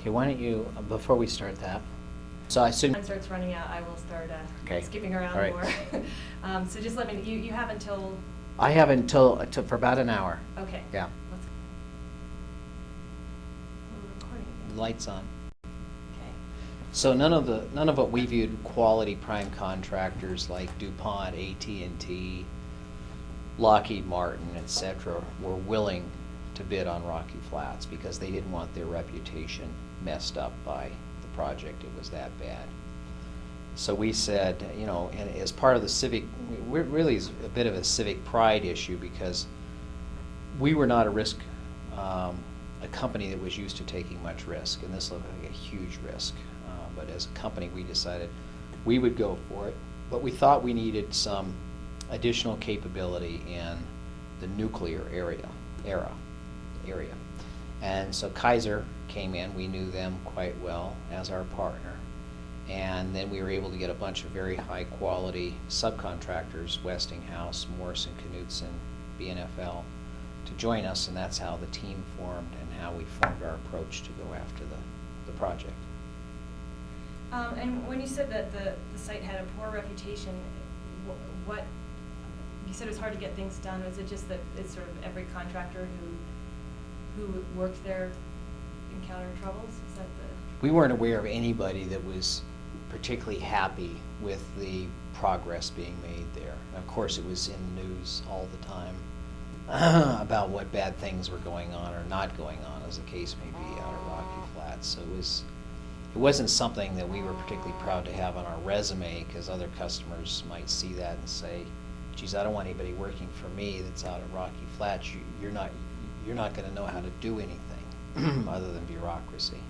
Okay, why don't you, before we start that, so I assume. Time starts running out, I will start Okay. skipping around All right. more. So just let me, you have until, I have until for about an hour. okay. Yeah. Let's- We're recording again. Lights on. Okay. So none of what we viewed quality prime contractors like DuPont, AT&T, Lockheed Martin, etc., were willing to bid on Rocky Flats because they didn't want their reputation messed up by the project. It was that bad. So we said, you know, and as part of the civic, really is a bit of a civic pride issue because we were not a company that was used to taking much risk, and this looked like a huge risk. But as a company, we decided we would go for it. But we thought we needed some additional capability in the nuclear era. And so Kaiser came in. We knew them quite well as our partner. And then we were able to get a bunch of very high quality subcontractors, Westinghouse, Morrison Knudsen, BNFL, to join us, and that's how the team formed and how we formed our approach to go after the project. And when you said that the site had a poor reputation, what, you said it was hard to get things done. Was it just that it's sort of every contractor who worked there encountered troubles? Is that the? We weren't aware of anybody that was particularly happy with the progress being made there. And of course, it was in the news all the time about what bad things were going on or not going on, as the case may be, out at Rocky Flats. So it wasn't something that we were particularly proud to have on our resume, because other customers might see that and say, geez, I don't want anybody working for me that's out at Rocky Flats. You're not going to know how to do anything other than bureaucracy.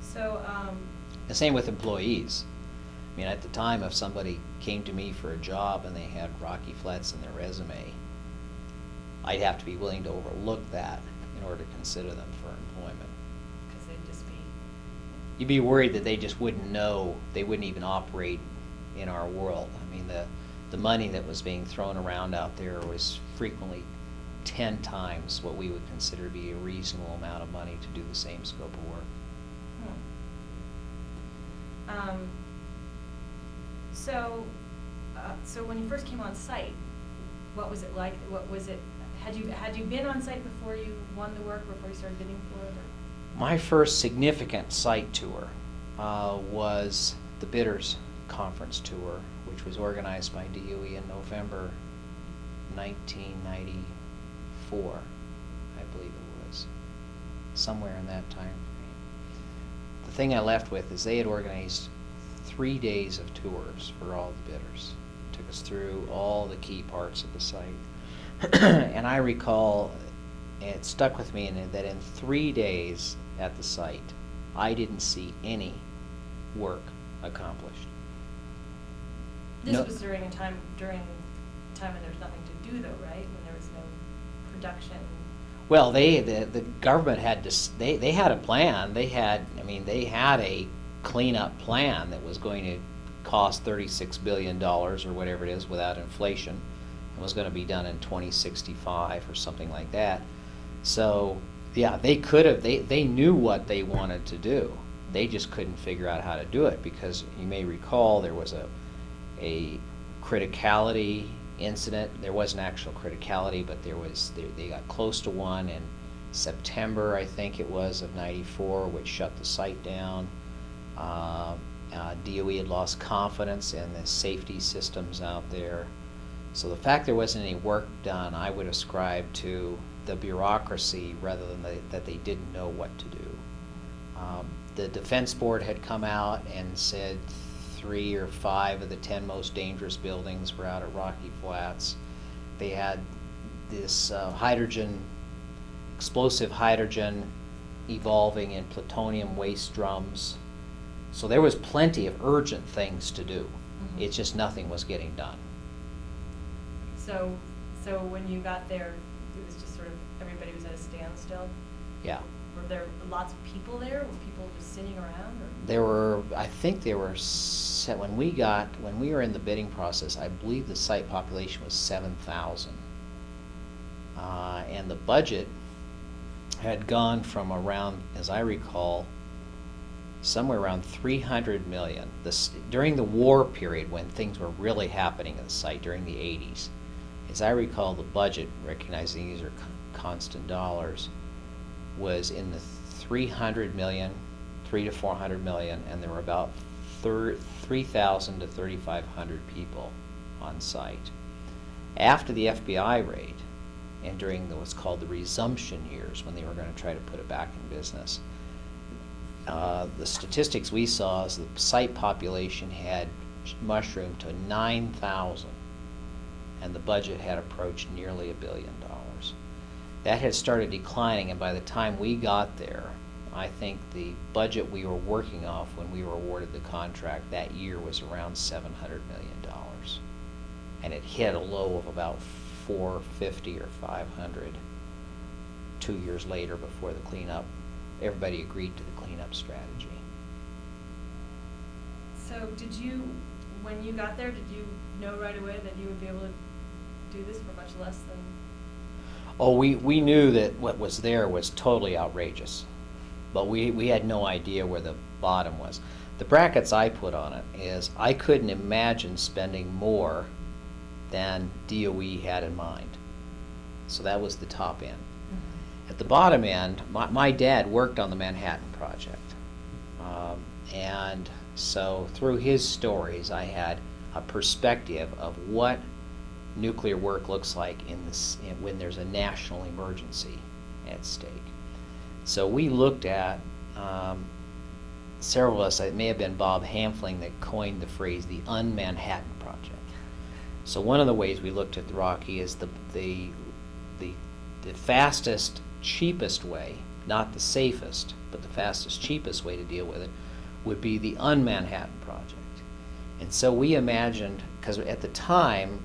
So, The same with employees. I mean, at the time, if somebody came to me for a job and they had Rocky Flats in their resume, I'd have to be willing to overlook that in order to consider them for employment. because they'd just be. You'd be worried that they just wouldn't know, they wouldn't even operate in our world. I mean, the money that was being thrown around out there was frequently 10 times what we would consider to be a reasonable amount of money to do the same scope of work. So when you first came on site, what was it like? What was it? Had you been on site before you won the work? Before you started bidding for it? Or? My first significant site tour was the Bidders Conference Tour, which was organized by DOE in November 1994, I believe it was, somewhere in that time frame. The thing I left with is they had organized 3 days of tours for all the bidders. Took us through all the key parts of the site. And I recall, it stuck with me, that in 3 days at the site, I didn't see any work accomplished. This was during a time when there was nothing to do, though, right? When there was no production. Well, the government had they had a plan. They had a cleanup plan that was going to cost $36 billion or whatever it is without inflation, and was going to be done in 2065 or something like that. So yeah, they knew what they wanted to do. They just couldn't figure out how to do it, because you may recall there was a criticality incident. There wasn't actual criticality, but they got close to one in September, I think it was, of '94, which shut the site down. DOE had lost confidence in the safety systems out there. So the fact there wasn't any work done, I would ascribe to the bureaucracy rather than that they didn't know what to do. The Defense Board had come out and said 3 or 5 of the 10 most dangerous buildings were out at Rocky Flats. They had this explosive hydrogen evolving in plutonium waste drums. So there was plenty of urgent things to do. Mm-hmm. It's just nothing was getting done. So when you got there, it was just sort of everybody was at a standstill? Yeah. Were there lots of people there? Were people just sitting around? Or? There were, I think there were, when we were in the bidding process, I believe the site population was 7,000. And the budget had gone from around, as I recall, somewhere around 300 million. During the war period when things were really happening at the site during the 80s, as I recall, the budget, recognizing these are constant dollars, was in the 300 million, 300 to 400 million, and there were about 3,000 to 3,500 people on site. After the FBI raid, and during what's called the resumption years, when they were going to try to put it back in business, the statistics we saw is the site population had mushroomed to 9,000, and the budget had approached nearly $1 billion. That had started declining, and by the time we got there, I think the budget we were working off when we were awarded the contract that year was around $700 million. And it hit a low of about 450 or 500 2 years later before the cleanup. Everybody agreed to the cleanup strategy. So did you, when you got there, did you know right away that you would be able to do this for much less than? Oh, we knew that what was there was totally outrageous, but we had no idea where the bottom was. The brackets I put on it is I couldn't imagine spending more than DOE had in mind. So that was the top end. Mm-hmm. At the bottom end, my dad worked on the Manhattan Project. And so through his stories, I had a perspective of what nuclear work looks like when there's a national emergency at stake. So we looked at, several of us, it may have been Bob Hamfling that coined the phrase the un-Manhattan Project. So one of the ways we looked at the Rocky is the fastest, cheapest way, not the safest, but the fastest, cheapest way to deal with it would be the un-Manhattan Project. And so we imagined, because at the time,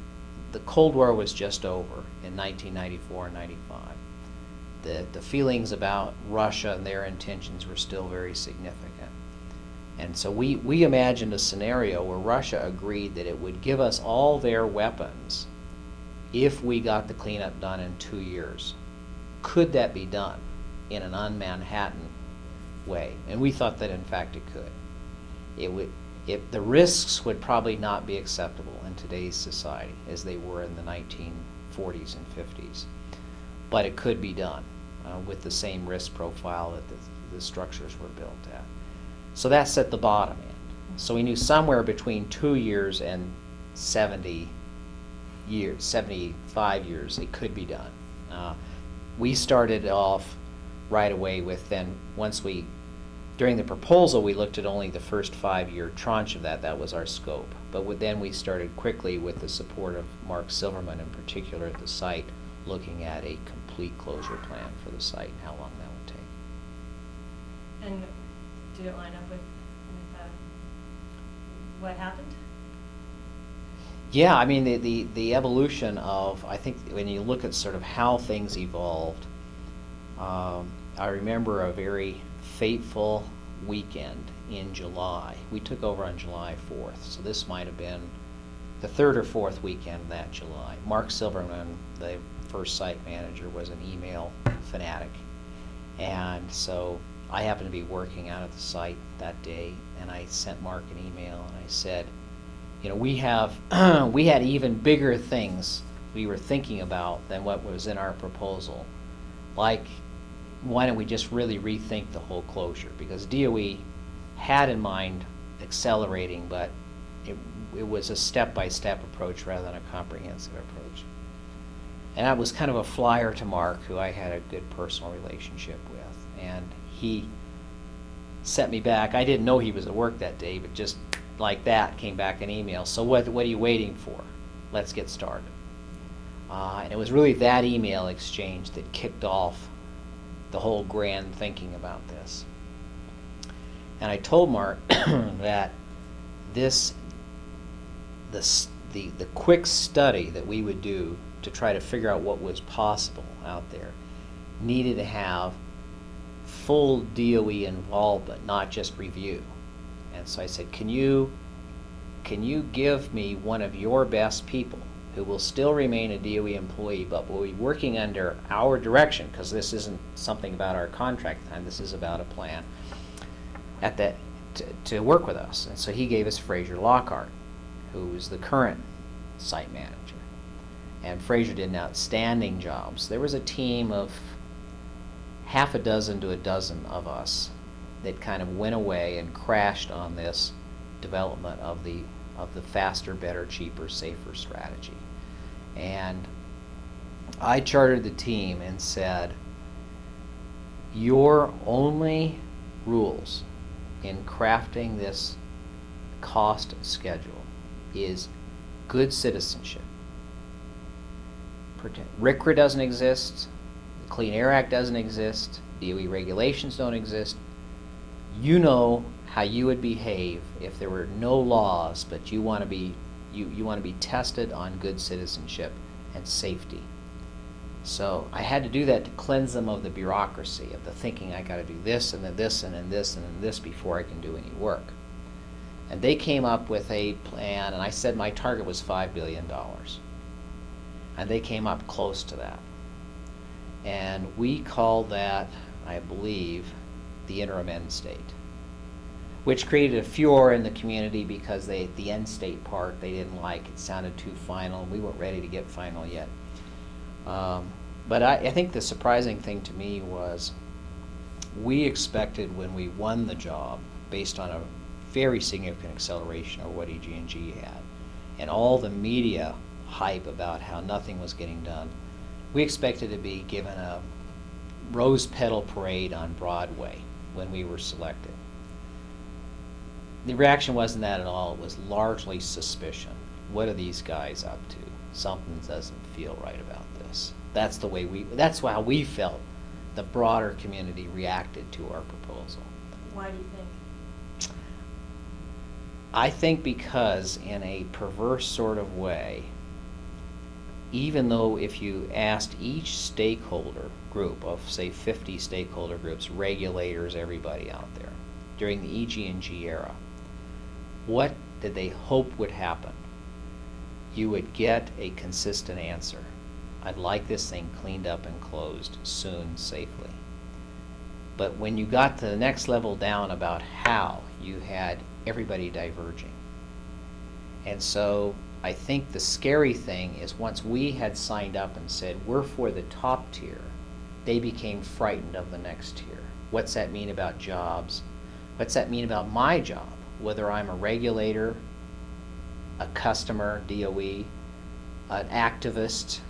the Cold War was just over in 1994 and 95. The feelings about Russia and their intentions were still very significant. And so we imagined a scenario where Russia agreed that it would give us all their weapons if we got the cleanup done in 2 years. Could that be done in an un-Manhattan way? And we thought that in fact it could. The risks would probably not be acceptable in today's society as they were in the 1940s and 50s. But it could be done with the same risk profile that the structures were built at. So that set the bottom end. So we knew somewhere between 2 years and 70 years, 75 years, it could be done. We started off right away with then, during the proposal, we looked at only the first 5-year tranche of that. That was our scope. But then we started quickly, with the support of Mark Silverman in particular at the site, looking at a complete closure plan for the site and how long that would take. And did it line up with what happened? Yeah, I mean, the evolution of, I think when you look at sort of how things evolved, I remember a very fateful weekend in July. We took over on July 4th, so this might have been the 3rd or 4th weekend that July. Mark Silverman, the first site manager, was an email fanatic. And so I happened to be working out at the site that day, and I sent Mark an email, and I said, we had even bigger things we were thinking about than what was in our proposal. Like, why don't we just really rethink the whole closure? Because DOE had in mind accelerating, but it was a step-by-step approach rather than a comprehensive approach. And that was kind of a flyer to Mark, who I had a good personal relationship with. And he sent me back. I didn't know he was at work that day, but just like that came back an email. So what are you waiting for? Let's get started. And it was really that email exchange that kicked off the whole grand thinking about this. And I told Mark that the quick study that we would do to try to figure out what was possible out there needed to have full DOE involvement, not just review. And so I said, can you give me one of your best people who will still remain a DOE employee, but will be working under our direction, because this isn't something about our contract time, this is about a plan, at that, to work with us. And so he gave us Fraser Lockhart, who was the current site manager. And Fraser did an outstanding job. So there was a team of half a dozen to a dozen of us that kind of went away and crashed on this development of the faster, better, cheaper, safer strategy. And I chartered the team and said, your only rules in crafting this cost schedule is good citizenship. RCRA doesn't exist, the Clean Air Act doesn't exist, DOE regulations don't exist. You know how you would behave if there were no laws, but you want to be tested on good citizenship and safety. So I had to do that to cleanse them of the bureaucracy, of the thinking I got to do this and then this and then this and then this before I can do any work. And they came up with a plan, and I said my target was $5 billion. And they came up close to that. And we called that, I believe, the interim end state, which created a furor in the community because the end state part they didn't like. It sounded too final. We weren't ready to get final yet. But I think the surprising thing to me was we expected when we won the job, based on a very significant acceleration of what EG&G had, and all the media hype about how nothing was getting done, we expected to be given a rose petal parade on Broadway when we were selected. The reaction wasn't that at all. It was largely suspicion. What are these guys up to? Something doesn't feel right about this. That's how we felt the broader community reacted to our proposal. Why do you think? I think because in a perverse sort of way, even though if you asked each stakeholder group of, say, 50 stakeholder groups, regulators, everybody out there, during the EG&G era, what did they hope would happen? You would get a consistent answer. I'd like this thing cleaned up and closed soon, safely. But when you got to the next level down about how, you had everybody diverging. And so I think the scary thing is once we had signed up and said, we're for the top tier, they became frightened of the next tier. What's that mean about jobs? What's that mean about my job? Whether I'm a regulator, a customer, DOE, an activist.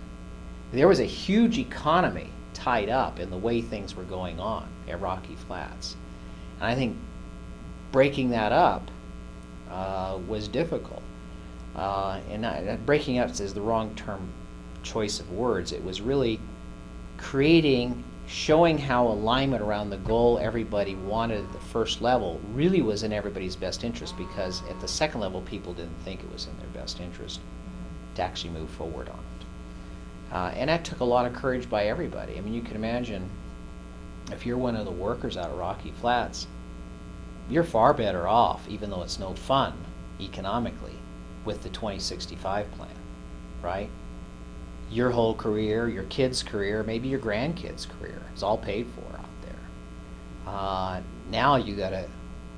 There was a huge economy tied up in the way things were going on at Rocky Flats. And I think breaking that up was difficult. And breaking up is the wrong choice of words. It was really showing how alignment around the goal everybody wanted at the first level really was in everybody's best interest, because at the second level people didn't think it was in their best interest to actually move forward on it. And that took a lot of courage by everybody. I mean, you can imagine if you're one of the workers out of Rocky Flats, you're far better off, even though it's no fun economically, with the 2065 plan, right? Your whole career, your kid's career, maybe your grandkid's career is all paid for out there. Now you got to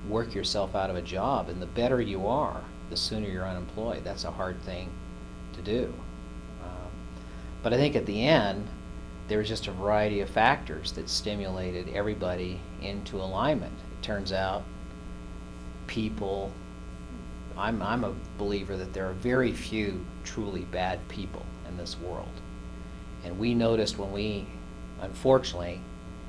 work yourself out of a job, and the better you are, the sooner you're unemployed. That's a hard thing to do. But I think at the end, there was just a variety of factors that stimulated everybody into alignment. It turns out I'm a believer that there are very few truly bad people in this world. And we noticed when we, unfortunately,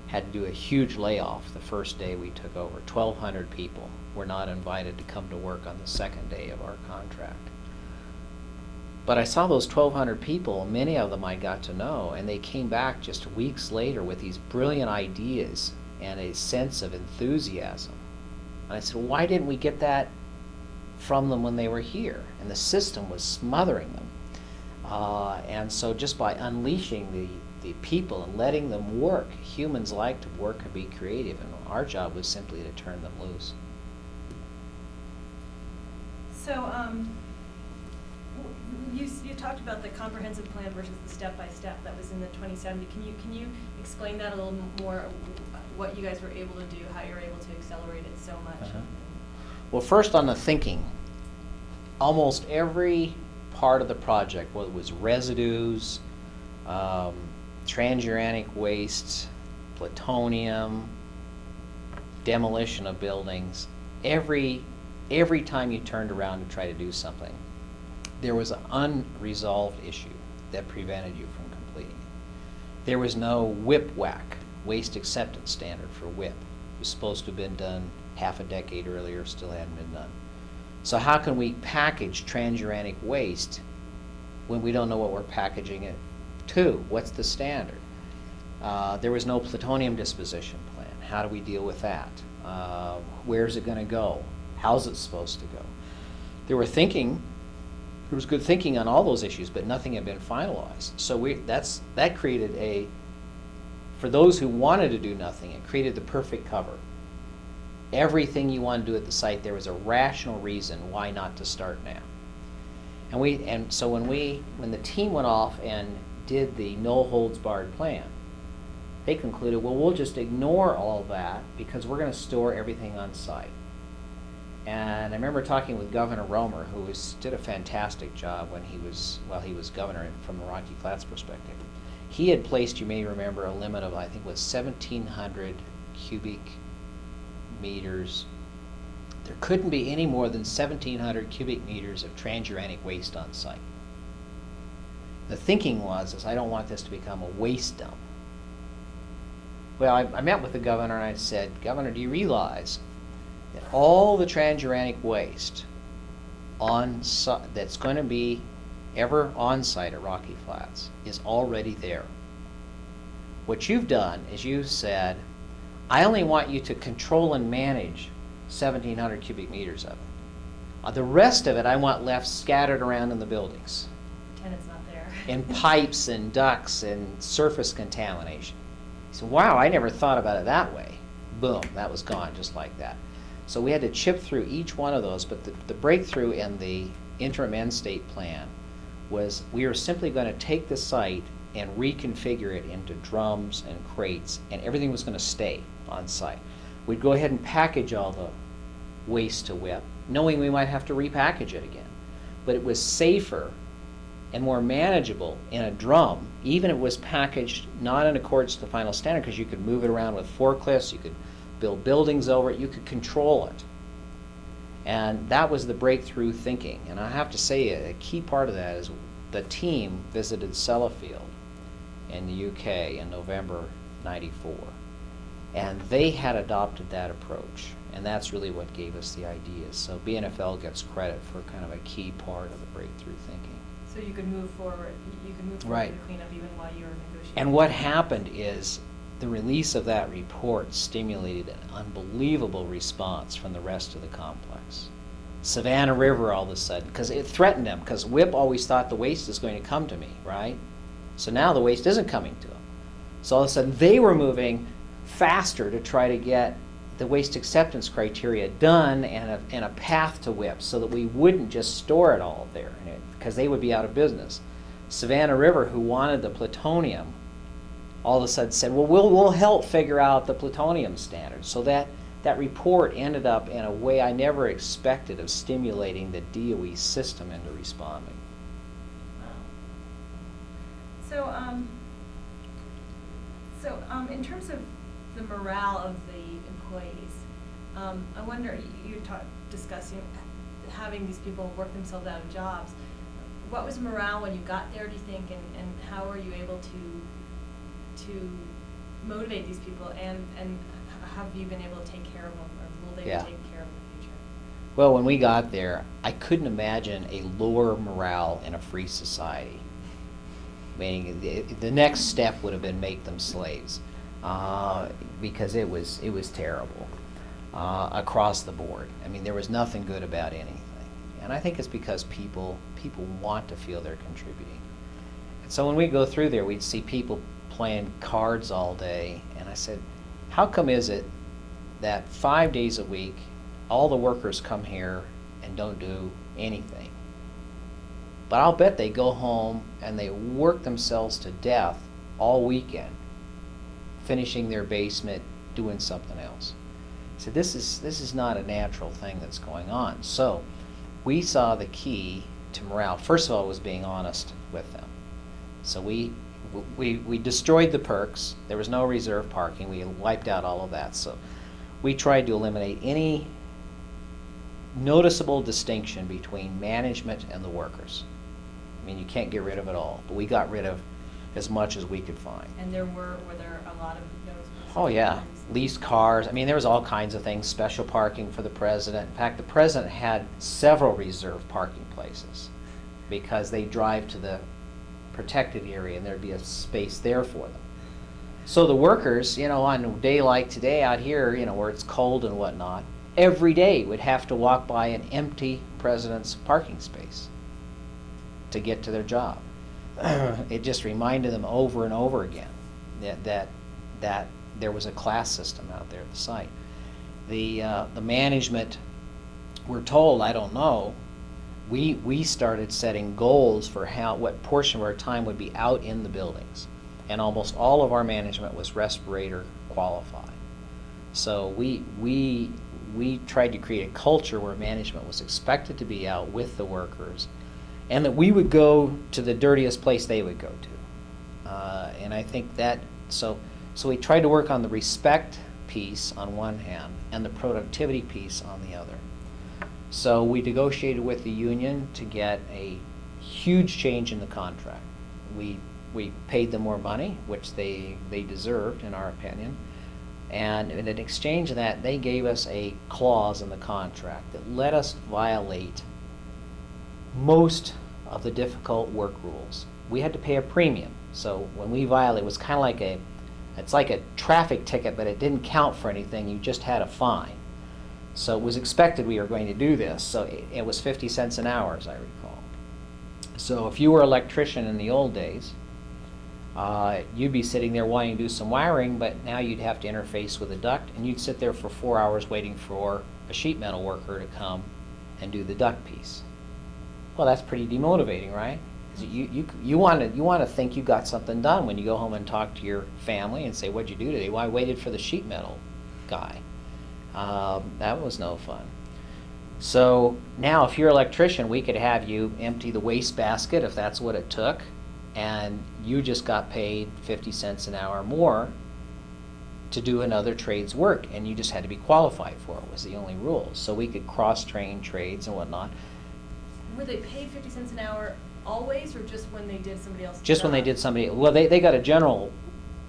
had to do a huge layoff the first day we took over. 1,200 people were not invited to come to work on the second day of our contract. But I saw those 1,200 people, many of them I got to know, and they came back just weeks later with these brilliant ideas and a sense of enthusiasm. And I said, why didn't we get that from them when they were here? And the system was smothering them. And so just by unleashing the people and letting them work, humans like to work and be creative, and our job was simply to turn them loose. So you talked about the comprehensive plan versus the step-by-step that was in the 2070. Can you explain that a little more, what you guys were able to do, how you're able to accelerate it so much? Well, first on the thinking, almost every part of the project, whether it was residues, transuranic waste, plutonium, demolition of buildings, every time you turned around to try to do something, there was an unresolved issue that prevented you from completing it. There was no WIP-WAC, waste acceptance standard for WIP. It was supposed to have been done half a decade earlier, still hadn't been done. So how can we package transuranic waste when we don't know what we're packaging it to? What's the standard? There was no plutonium disposition plan. How do we deal with that? Where's it going to go? How's it supposed to go? There was good thinking on all those issues, but nothing had been finalized. So that created for those who wanted to do nothing, it created the perfect cover. Everything you want to do at the site, there was a rational reason why not to start now. And so when the team went off and did the no holds barred plan, they concluded, well, we'll just ignore all that because we're going to store everything on site. And I remember talking with Governor Romer, who did a fantastic job when he was governor from the Rocky Flats perspective. He had placed, you may remember, a limit of, I think it was 1,700 cubic meters. There couldn't be any more than 1,700 cubic meters of transuranic waste on site. The thinking was, I don't want this to become a waste dump. Well, I met with the governor and I said, Governor, do you realize that all the transuranic waste that's going to be ever on site at Rocky Flats is already there? What you've done is you've said, I only want you to control and manage 1,700 cubic meters of it. The rest of it I want left scattered around in the buildings. Pretend it's not there. In pipes and ducts and surface contamination. So wow, I never thought about it that way. Boom, that was gone just like that. So we had to chip through each one of those, but the breakthrough in the interim end state plan was we were simply going to take the site and reconfigure it into drums and crates, and everything was going to stay on site. We'd go ahead and package all the waste to WIP, knowing we might have to repackage it again. But it was safer and more manageable in a drum, even if it was packaged not in accordance to the final standard, because you could move it around with forklifts, you could build buildings over it, you could control it. And that was the breakthrough thinking. And I have to say, a key part of that is the team visited Sellafield in the UK in November '94. And they had adopted that approach. And that's really what gave us the ideas. So BNFL gets credit for kind of a key part of the breakthrough thinking. So you could move forward. You could move forward Right. with the cleanup even while you were negotiating. And what happened is the release of that report stimulated an unbelievable response from the rest of the complex. Savannah River all of a sudden, because it threatened them, because WIP always thought the waste is going to come to me, right? So now the waste isn't coming to them. So all of a sudden they were moving faster to try to get the waste acceptance criteria done and a path to WIP so that we wouldn't just store it all there, because they would be out of business. Savannah River, who wanted the plutonium, all of a sudden said, well, we'll help figure out the plutonium standards. So that report ended up in a way I never expected of stimulating the DOE system into responding. Wow. So in terms of the morale of the employees, I wonder, you discussing having these people work themselves out of jobs. What was morale when you got there, do you think, and how were you able to motivate these people, and have you been able to take care of them, or will they be taken care of in the future? Well, when we got there, I couldn't imagine a lower morale in a free society. Meaning the next step would have been make them slaves, because it was terrible across the board. I mean, there was nothing good about anything, and I think it's because people want to feel they're contributing. And so when we go through there, we'd see people playing cards all day, and I said, how come is it that 5 days a week all the workers come here and don't do anything But I'll bet they go home and they work themselves to death all weekend, finishing their basement, doing something else. So this is not a natural thing that's going on. So we saw the key to morale. First of all, was being honest with them. So we destroyed the perks. There was no reserve parking. We wiped out all of that. So we tried to eliminate any noticeable distinction between management and the workers. I mean, you can't get rid of it all, but we got rid of as much as we could find. And were there a lot of noticeable? Oh yeah, things? leased cars. I mean, there was all kinds of things. Special parking for the president. In fact, the president had several reserved parking places because they drive to the protected area and there'd be a space there for them. So the workers, on a day like today out here, where it's cold and whatnot, every day would have to walk by an empty president's parking space to get to their job. It just reminded them over and over again that there was a class system out there at the site. The management, we're told, I don't know, we started setting goals for what portion of our time would be out in the buildings, and almost all of our management was respirator qualified. So we tried to create a culture where management was expected to be out with the workers, and that we would go to the dirtiest place they would go to. And I think that, so we tried to work on the respect piece on one hand and the productivity piece on the other. So we negotiated with the union to get a huge change in the contract. We paid them more money, which they deserved in our opinion. And in exchange of that, they gave us a clause in the contract that let us violate most of the difficult work rules. We had to pay a premium. So when we violate, it was kind of it's like a traffic ticket, but it didn't count for anything. You just had a fine. So it was expected we were going to do this. So it was 50 cents an hour, as I recall. So if you were an electrician in the old days, you'd be sitting there wanting to do some wiring, but now you'd have to interface with a duct, and you'd sit there for 4 hours waiting for a sheet metal worker to come and do the duct piece. Well, that's pretty demotivating, right? 'Cause you want to think you got something done when you go home and talk to your family and say, "What'd you do today?" "Well, I waited for the sheet metal guy." That was no fun. So now, if you're an electrician, we could have you empty the wastebasket if that's what it took, and you just got paid 50 cents an hour more to do another trade's work, and you just had to be qualified for it, was the only rule. So we could cross-train trades and whatnot. Were they paid 50 cents an hour always, or just when they did somebody else's Just when they job? did somebody, well, they got a general,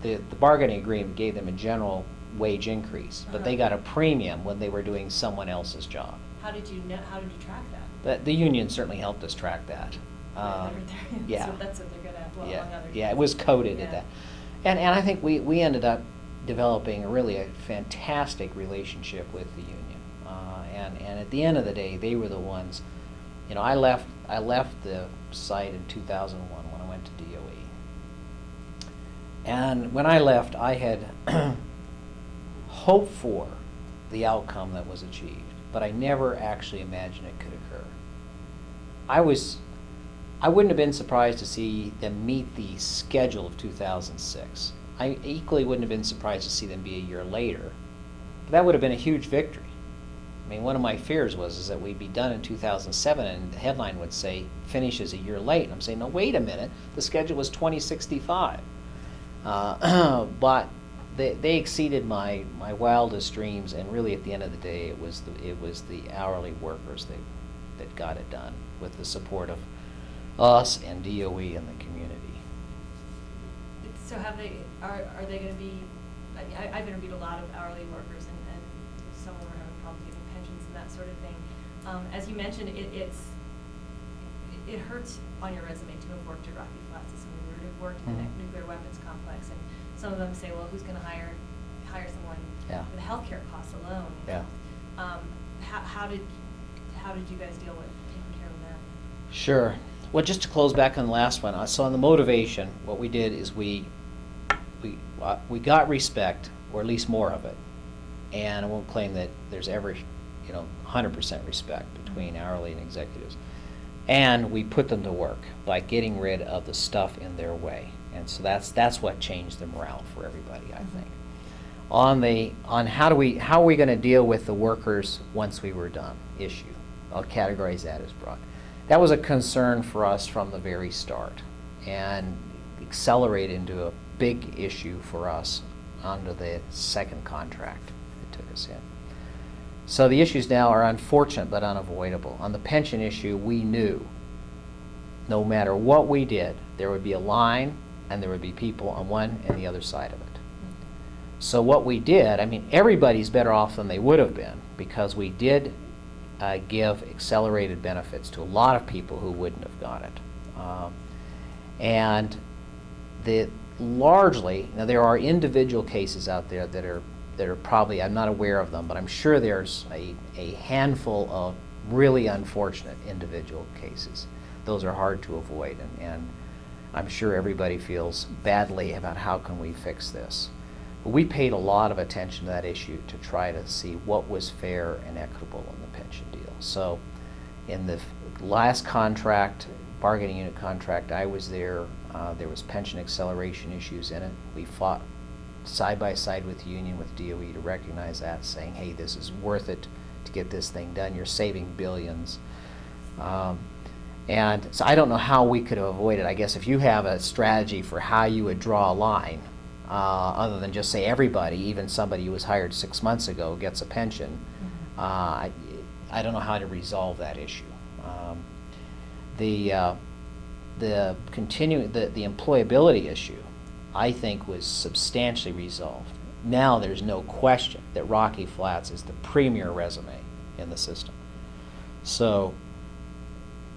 the bargaining agreement gave them a general wage increase, but they got a premium when they were doing someone else's job. How did you track that? The union certainly helped us track that. Yeah. So that's what they're good at, well, Yeah, among other yeah, it things. was coded Yeah. at that. And I think we ended up developing a fantastic relationship with the union. And at the end of the day, they were the ones, I left the site in 2001 when I went to DOE. And when I left, I had hoped for the outcome that was achieved, but I never actually imagined it could occur. I wouldn't have been surprised to see them meet the schedule of 2006. I equally wouldn't have been surprised to see them be a year later. But that would have been a huge victory. I mean, one of my fears was that we'd be done in 2007 and the headline would say, finishes a year late. And I'm saying, no, wait a minute, the schedule was 2065. But they exceeded my wildest dreams, and really at the end of the day, it was the hourly workers that got it done with the support of us and DOE and the community. So are they going to be, I've interviewed a lot of hourly workers, and some of them are having problems getting pensions and that sort of thing. As you mentioned, it hurts on your resume to have worked at Rocky Flats as someone who have worked in the nuclear weapons complex, and some of them say, well, who's going to hire someone with healthcare costs alone? Yeah. How did you guys deal with taking care of that? Sure. Well, just to close back on the last one, so on the motivation, what we did is we got respect, or at least more of it, and I won't claim that there's ever 100% respect between hourly and executives, And we put them to work by getting rid of the stuff in their way. And so that's what changed the morale for everybody, I think. On how are we going to deal with the workers once we were done issue? I'll categorize that as broad. That was a concern for us from the very start, and accelerated into a big issue for us under the second contract that took us in. So the issues now are unfortunate but unavoidable. On the pension issue, we knew no matter what we did, there would be a line and there would be people on one and the other side of it. So what we did, I mean, everybody's better off than they would have been, because we did give accelerated benefits to a lot of people who wouldn't have got it. And largely, now there are individual cases out there that are probably, I'm not aware of them, but I'm sure there's a handful of really unfortunate individual cases. Those are hard to avoid, and I'm sure everybody feels badly about how can we fix this. But we paid a lot of attention to that issue to try to see what was fair and equitable in the pension deal. So in the last contract, bargaining unit contract, I was there. There was pension acceleration issues in it. We fought side by side with the union, with DOE, to recognize that, saying, hey, this is worth it to get this thing done. You're saving billions. And so I don't know how we could have avoided. I guess if you have a strategy for how you would draw a line, other than just say everybody, even somebody who was hired 6 months ago, gets a pension, I don't know how to resolve that issue. The employability issue, I think, was substantially resolved. Now there's no question that Rocky Flats is the premier resume in the system. So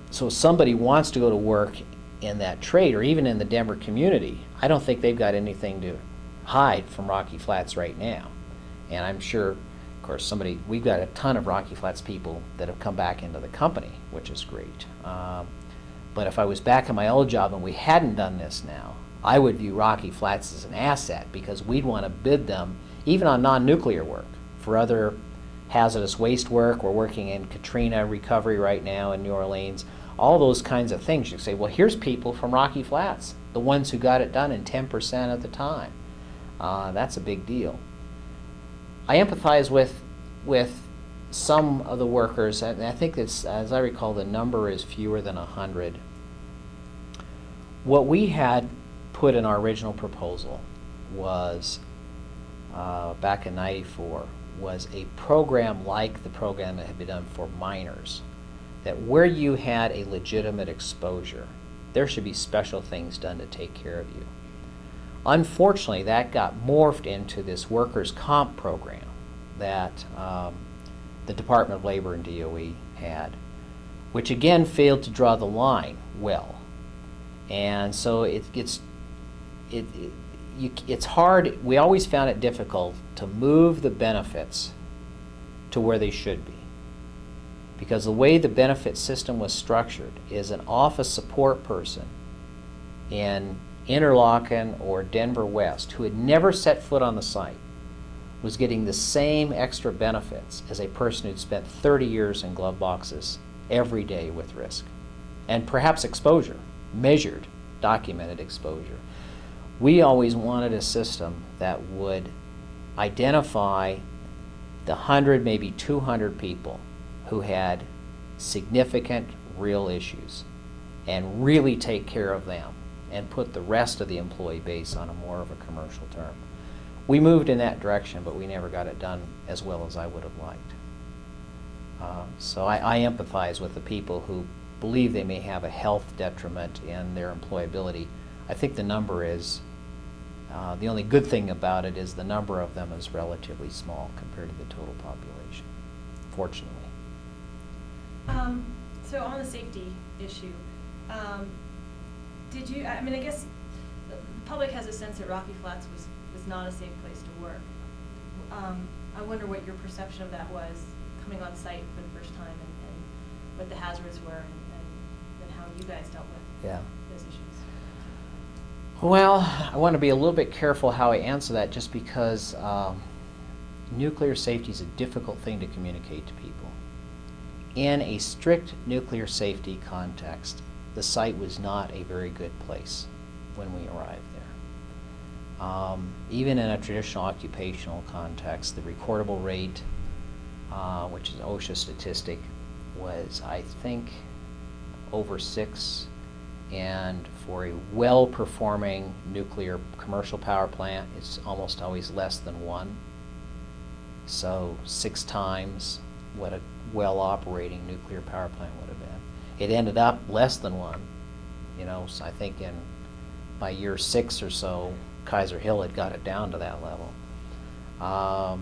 if somebody wants to go to work in that trade, or even in the Denver community, I don't think they've got anything to hide from Rocky Flats right now. And I'm sure, of course, we've got a ton of Rocky Flats people that have come back into the company, which is great. But if I was back in my old job and we hadn't done this now, I would view Rocky Flats as an asset, because we'd want to bid them, even on non-nuclear work, for other hazardous waste work. We're working in Katrina recovery right now in New Orleans. All those kinds of things. You say, well, here's people from Rocky Flats, the ones who got it done in 10% of the time. That's a big deal. I empathize with some of the workers, and I think it's, as I recall, the number is fewer than 100. What we had put in our original proposal was, back in '94, was a program like the program that had been done for miners, that where you had a legitimate exposure, there should be special things done to take care of you. Unfortunately, that got morphed into this workers' comp program that the Department of Labor and DOE had, which again failed to draw the line well. And so it's hard. We always found it difficult to move the benefits to where they should be, because the way the benefit system was structured is an office support person in Interlochen or Denver West who had never set foot on the site was getting the same extra benefits as a person who'd spent 30 years in glove boxes every day with risk, and perhaps exposure, measured, documented exposure. We always wanted a system that would identify the 100, maybe 200 people who had significant real issues and really take care of them and put the rest of the employee base on a more of a commercial term. We moved in that direction, but we never got it done as well as I would have liked. So I empathize with the people who believe they may have a health detriment in their employability. I think the number is, the only good thing about it is the number of them is relatively small compared to the total population, fortunately. So on the safety issue, did you, I mean, I guess the public has a sense that Rocky Flats was not a safe place to work. I wonder what your perception of that was coming on site for the first time, and what the hazards were, and how you guys dealt with those issues. Well, I want to be a little bit careful how I answer that, just because nuclear safety is a difficult thing to communicate to people. in a strict nuclear safety context, the site was not a very good place when we arrived there. Even in a traditional occupational context, the recordable rate, which is an OSHA statistic, was, I think, over 6, and for a well-performing nuclear commercial power plant, it's almost always less than 1. So 6 times what a well-operating nuclear power plant would have been. It ended up less than 1, you know, so I think by year 6 or so, Kaiser-Hill had got it down to that level. But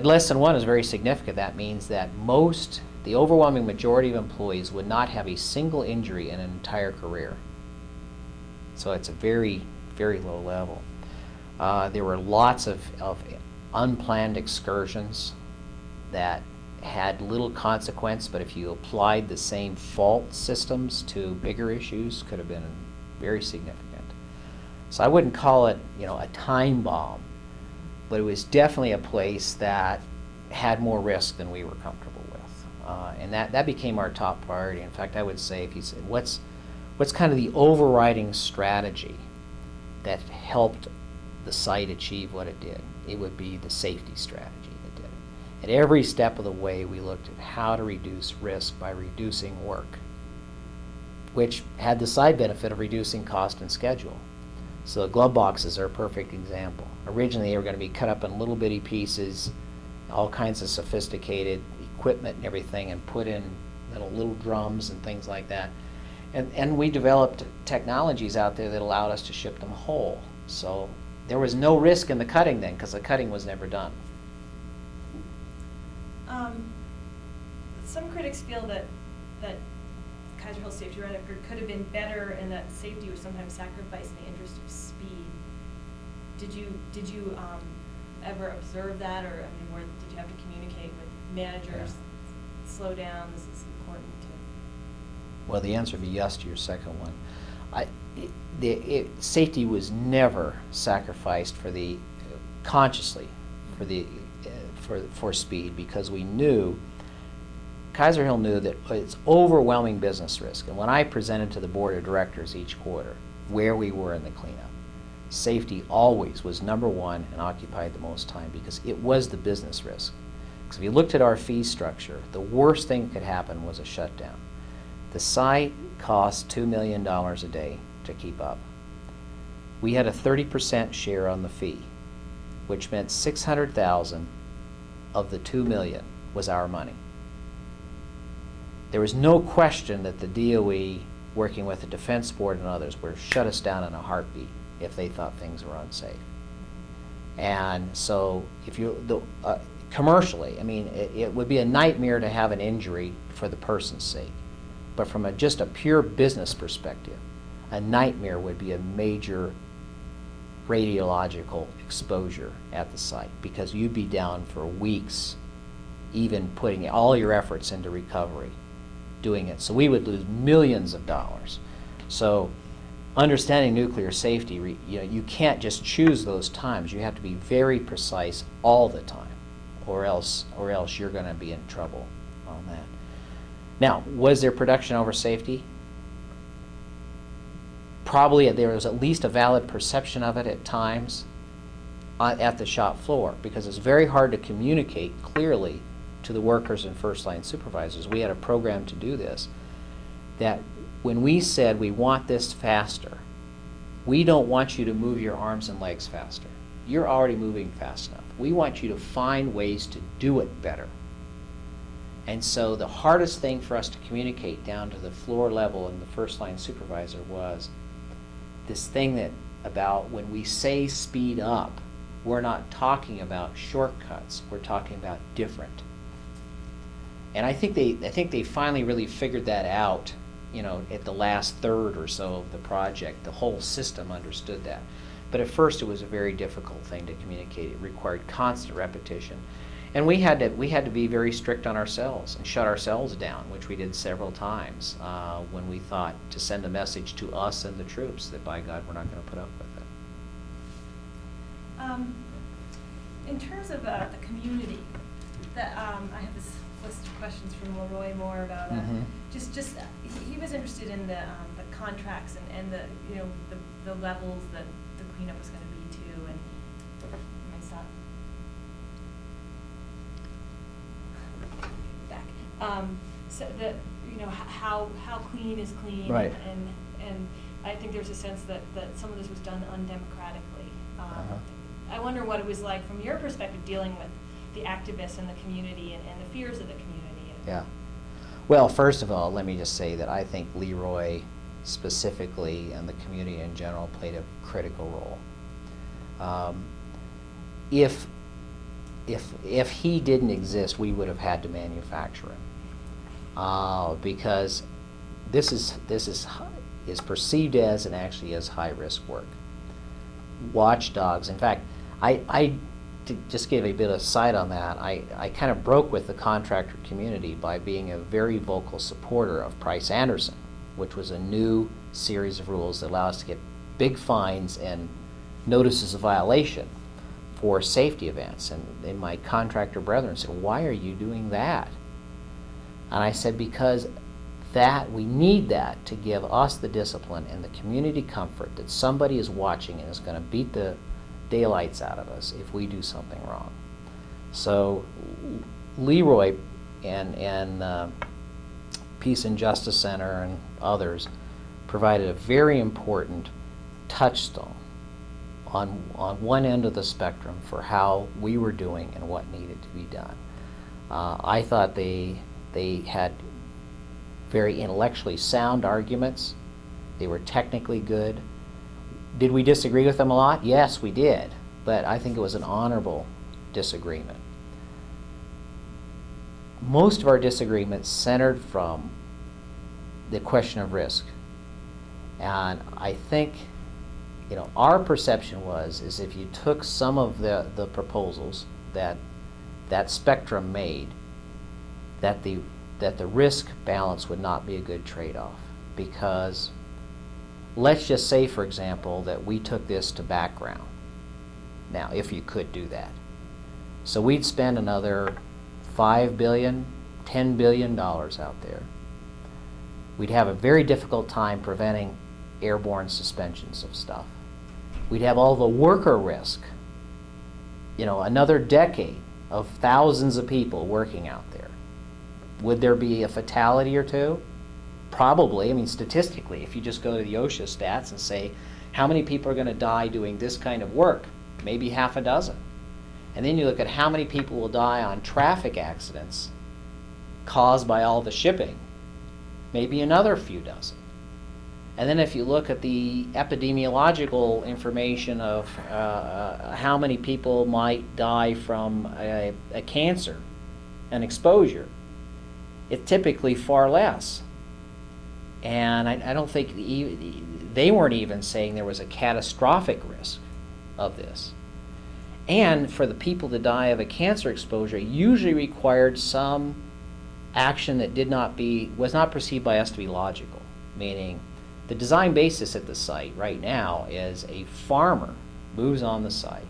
less than 1 is very significant. That means that the overwhelming majority of employees would not have a single injury in an entire career. So it's a very, very low level. There were lots of unplanned excursions that had little consequence, but if you applied the same fault systems to bigger issues, could have been very significant. So I wouldn't call it, you know, a time bomb, but it was definitely a place that had more risk than we were comfortable with. And that became our top priority. In fact, I would say, if you said, what's kind of the overriding strategy that helped the site achieve what it did, it would be the safety strategy that did it. At every step of the way, we looked at how to reduce risk by reducing work, which had the side benefit of reducing cost and schedule. So the glove boxes are a perfect example. Originally, they were going to be cut up in little bitty pieces, all kinds of sophisticated equipment and everything, and put in little drums and things like that. And we developed technologies out there that allowed us to ship them whole. So there was no risk in the cutting then, because the cutting was never done. Some critics feel that Kaiser-Hill safety record could have been better, and that safety was sometimes sacrificed in the interest of speed. Did you ever observe that, or did you have to communicate with managers? Yeah. Slow down. This is important to. Well, the answer would be yes to your second one. Safety was never sacrificed consciously for speed, because we knew. Kaiser-Hill knew that it's overwhelming business risk. And when I presented to the board of directors each quarter where we were in the cleanup, safety always was number 1 and occupied the most time, because it was the business risk. Because if you looked at our fee structure, the worst thing that could happen was a shutdown. The site cost $2 million a day to keep up. We had a 30% share on the fee, which meant $600,000 of the $2 million was our money. There was no question that the DOE, working with the Defense Board and others, would shut us down in a heartbeat if they thought things were unsafe. And so, commercially, it would be a nightmare to have an injury for the person's sake. But from just a pure business perspective, a nightmare would be a major radiological exposure at the site, because you'd be down for weeks, even putting all your efforts into recovery, doing it. So we would lose millions of dollars. So understanding nuclear safety, you can't just choose those times. You have to be very precise all the time, or else you're going to be in trouble on that. Now, was there production over safety? Probably there was at least a valid perception of it at times at the shop floor, because it's very hard to communicate clearly to the workers and first-line supervisors. We had a program to do this, that when we said we want this faster, we don't want you to move your arms and legs faster. You're already moving fast enough. We want you to find ways to do it better. And so the hardest thing for us to communicate down to the floor level and the first-line supervisor was this thing that about when we say speed up, we're not talking about shortcuts. We're talking about different. And I think they finally really figured that out, at the last third or so of the project. The whole system understood that. But at first it was a very difficult thing to communicate. It required constant repetition. And we had to be very strict on ourselves and shut ourselves down, which we did several times when we thought to send a message to us and the troops that, by God, we're not going to put up with it. In terms of the community, I have this list of questions from Leroy Moore about he was interested in the contracts and the the levels that the cleanup was going to be to, and my stop back. So how clean is clean, Right. and I think there's a sense that some of this was done undemocratically. I wonder what it was like from your perspective dealing with the activists in the community and the fears of the community. Yeah. Well, first of all, let me just say that I think Leroy specifically and the community in general played a critical role. If he didn't exist, we would have had to manufacture him, because this is perceived as and actually as high risk work. Watchdogs. In fact, to just give a bit of sight on that, I kind of broke with the contractor community by being a very vocal supporter of Price-Anderson, which was a new series of rules that allow us to get big fines and notices of violation for safety events. And my contractor brethren said, "Why are you doing that?" And I said, because we need that to give us the discipline and the community comfort that somebody is watching and is going to beat the daylights out of us if we do something wrong. So Leroy and Peace and Justice Center and others provided a very important touchstone on one end of the spectrum for how we were doing and what needed to be done. I thought they had very intellectually sound arguments. They were technically good. Did we disagree with them a lot? Yes, we did. But I think it was an honorable disagreement. Most of our disagreements centered from the question of risk. And I think, our perception is if you took some of the proposals that Spectrum made, that the risk balance would not be a good trade-off. Because let's just say, for example, that we took this to background. Now, if you could do that. So we'd spend another $5 billion, $10 billion out there. We'd have a very difficult time preventing airborne suspensions of stuff. We'd have all the worker risk. Another decade of thousands of people working out there. Would there be a fatality or two? Probably. I mean, statistically, if you just go to the OSHA stats and say, how many people are going to die doing this kind of work? Maybe half a dozen. And then you look at how many people will die on traffic accidents caused by all the shipping. Maybe another few dozen. And then if you look at the epidemiological information of how many people might die from a cancer, an exposure, it's typically far less. And I don't think they weren't even saying there was a catastrophic risk of this. And for the people to die of a cancer exposure usually required some action that was not perceived by us to be logical. Meaning, the design basis at the site right now is a farmer moves on the site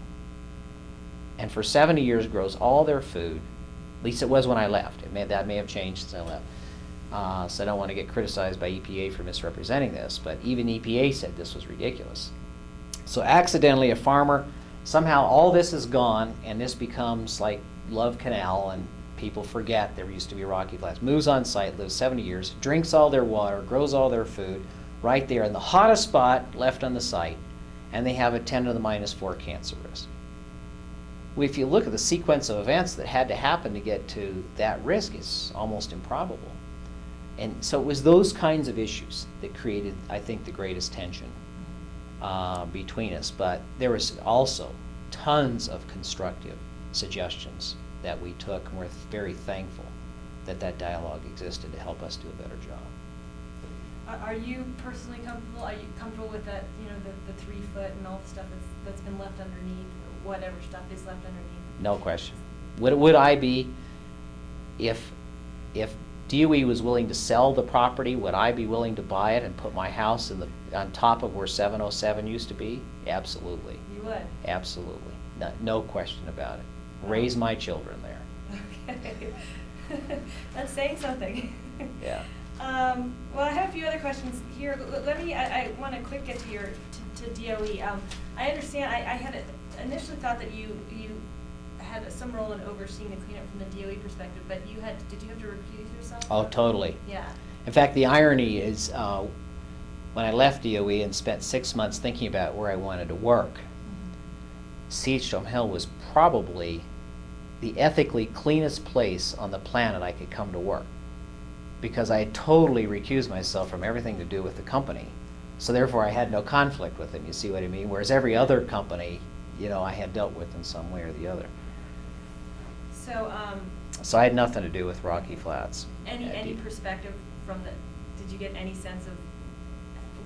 and for 70 years grows all their food. At least it was when I left. That may have changed since I left. So I don't want to get criticized by EPA for misrepresenting this, but even EPA said this was ridiculous. So accidentally a farmer, somehow all this is gone and this becomes like Love Canal and people forget there used to be Rocky Flats. Moves on site, lives 70 years, drinks all their water, grows all their food right there in the hottest spot left on the site, and they have a 10 to the minus 4 cancer risk. If you look at the sequence of events that had to happen to get to that risk, it's almost improbable. And so it was those kinds of issues that created, I think, the greatest tension between us. But there was also tons of constructive suggestions that we took, and we're very thankful that dialogue existed to help us do a better job. Are you personally comfortable? Are you comfortable with that? The 3 foot and all the stuff that's been left underneath, or whatever stuff is left underneath? No question. Would I be, if DOE was willing to sell the property, would I be willing to buy it and put my house on top of where 707 used to be? Absolutely. You would? Absolutely. No question about it. Raise my children there. Okay. you. That's saying something. Yeah. Well, I have a few other questions here. Let me, I want to quick get to your, to DOE. I understand, I had initially thought that you had some role in overseeing the cleanup from the DOE perspective, but did you have to recuse yourself? Oh, totally. Yeah. In fact, the irony is, when I left DOE and spent 6 months thinking about where I wanted to work, CH2M Hill was probably the ethically cleanest place on the planet I could come to work, because I had totally recused myself from everything to do with the company. So therefore I had no conflict with them, you see what I mean? Whereas every other company, I had dealt with in some way or the other. So I had nothing to do with Rocky Flats. any perspective from did you get any sense of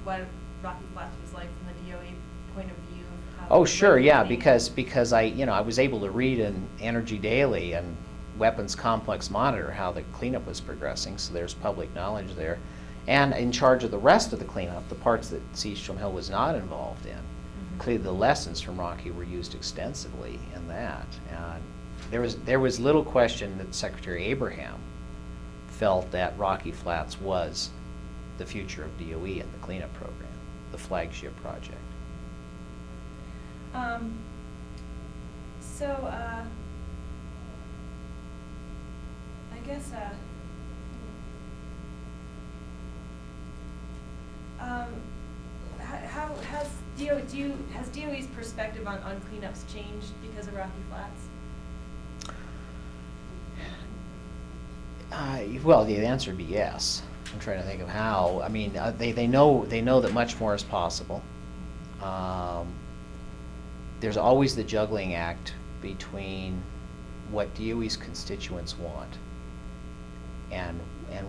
what Rocky Flats was like from the DOE point of view? Oh, sure, yeah, because I was able to read in Energy Daily and Weapons Complex Monitor how the cleanup was progressing, so there's public knowledge there. And in charge of the rest of the cleanup, the parts that CH2M Hill was not involved in, clearly the lessons from Rocky were used extensively in that. And there was little question that Secretary Abraham felt that Rocky Flats was the future of DOE and the cleanup program, the flagship project. I guess, how has DOE's perspective on cleanups changed because of Rocky Flats? Well, the answer would be yes. I'm trying to think of how. I mean, they know that much more is possible. There's always the juggling act between what DOE's constituents want and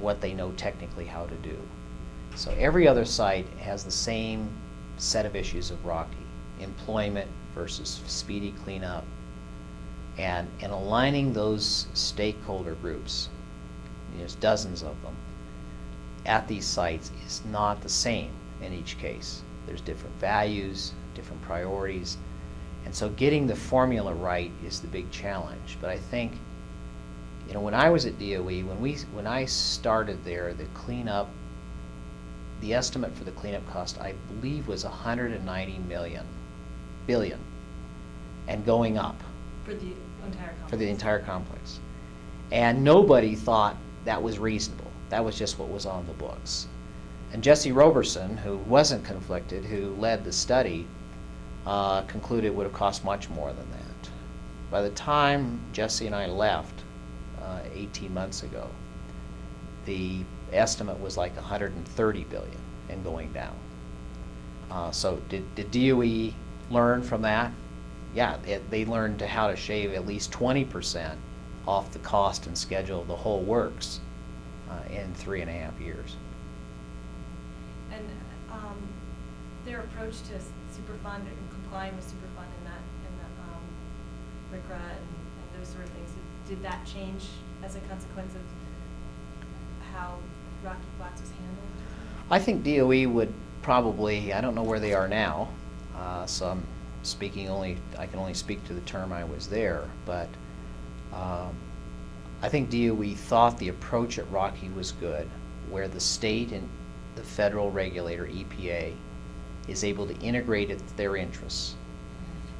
what they know technically how to do. So every other site has the same set of issues of Rocky: employment versus speedy cleanup, and aligning those stakeholder groups, there's dozens of them, at these sites is not the same in each case. There's different values, different priorities, and so getting the formula right is the big challenge. But I think, when I was at DOE, when I started there, the estimate for the cleanup cost, I believe, was $190 billion, and going up. For the entire complex? For the entire complex. And nobody thought that was reasonable. That was just what was on the books. And Jesse Roberson, who wasn't conflicted, who led the study, concluded it would have cost much more than that. By the time Jesse and I left 18 months ago, the estimate was like $130 billion and going down. So did DOE learn from that? Yeah, they learned how to shave at least 20% off the cost and schedule of the whole works in 3.5 years. And their approach to Superfund and complying with Superfund and the RCRA and those sort of things, did that change as a consequence of how Rocky Flats was handled? I think DOE would probably, I don't know where they are now, so I'm I can only speak to the term I was there, but I think DOE thought the approach at Rocky was good, where the state and the federal regulator, EPA, is able to integrate their interests,